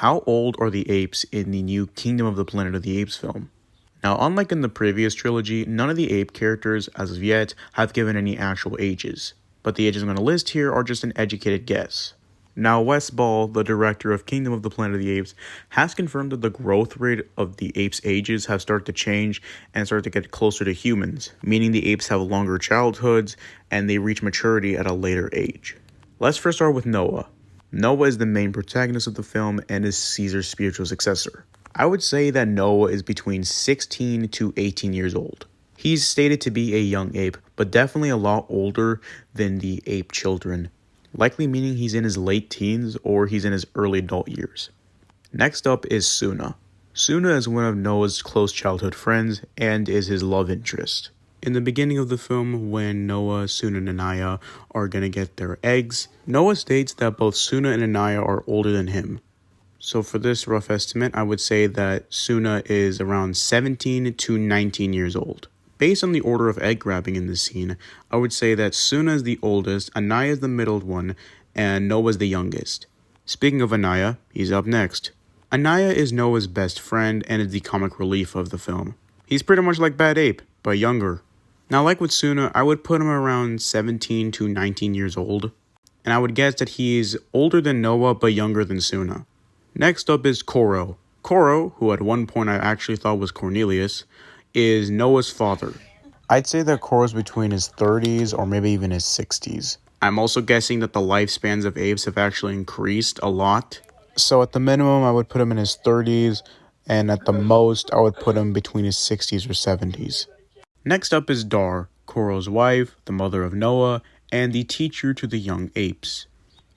How old are the apes in the new Kingdom of the Planet of the Apes film? Now, unlike in the previous trilogy, none of the ape characters, as of yet, have given any actual ages, but the ages I'm going to list here are just an educated guess. Now, Wes Ball, the director of Kingdom of the Planet of the Apes, has confirmed that the growth rate of the apes' ages have started to change and start to get closer to humans, meaning the apes have longer childhoods and they reach maturity at a later age. Let's first start with Noah. Noah is the main protagonist of the film and is Caesar's spiritual successor. I would say that Noah is between 16 to 18 years old. He's stated to be a young ape, but definitely a lot older than the ape children, likely meaning he's in his late teens or he's in his early adult years. Next up is Suna. Suna is one of Noah's close childhood friends and is his love interest. In the beginning of the film, when Noah, Suna, and Anaya are gonna get their eggs, Noah states that both Suna and Anaya are older than him. So for this rough estimate, I would say that Suna is around 17 to 19 years old. Based on the order of egg grabbing in this scene, I would say that Suna is the oldest, Anaya is the middle one, and Noah is the youngest. Speaking of Anaya, he's up next. Anaya is Noah's best friend and is the comic relief of the film. He's pretty much like Bad Ape, but younger. Now, like with Suna, I would put him around 17 to 19 years old, and I would guess that he's older than Noah but younger than Suna. Next up is Koro. Koro, who at one point I actually thought was Cornelius, is Noah's father. I'd say that Koro's between his 30s or maybe even his 60s. I'm also guessing that the lifespans of apes have actually increased a lot. So at the minimum, I would put him in his 30s, and at the most, I would put him between his 60s or 70s. Next up is Dar, Koro's wife, the mother of Noah, and the teacher to the young apes.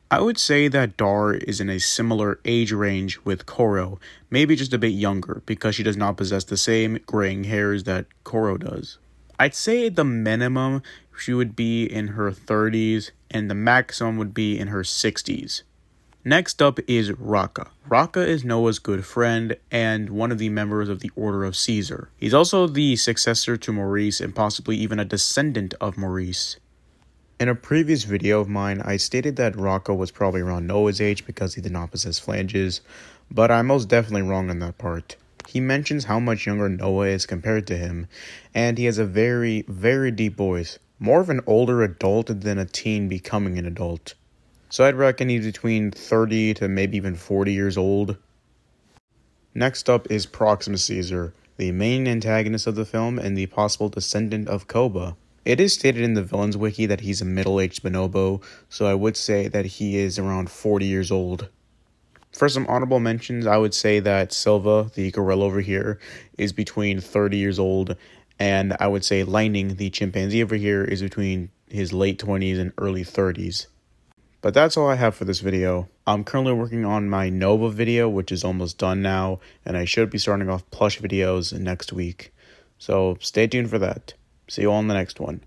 I would say that Dar is in a similar age range with Koro, maybe just a bit younger because she does not possess the same graying hairs that Koro does. I'd say the minimum she would be in her 30s and the maximum would be in her 60s. Next up is Raka. Raka is Noah's good friend and one of the members of the Order of Caesar. He's also the successor to Maurice and possibly even a descendant of Maurice. In a previous video of mine, I stated that Raka was probably around Noah's age because he did not possess phalanges, but I'm most definitely wrong on that part. He mentions how much younger Noah is compared to him, and he has a very, very deep voice. More of an older adult than a teen becoming an adult. So I'd reckon he's between 30 to maybe even 40 years old. Next up is Proxima Caesar, the main antagonist of the film and the possible descendant of Koba. It is stated in the Villains Wiki that he's a middle-aged bonobo, so I would say that he is around 40 years old. For some honorable mentions, I would say that Silva, the gorilla over here, is between 30 years old, and I would say Lightning, the chimpanzee over here, is between his late 20s and early 30s. But that's all I have for this video. I'm currently working on my Nova video, which is almost done now, and I should be starting off plush videos next week. So stay tuned for that. See you all in the next one.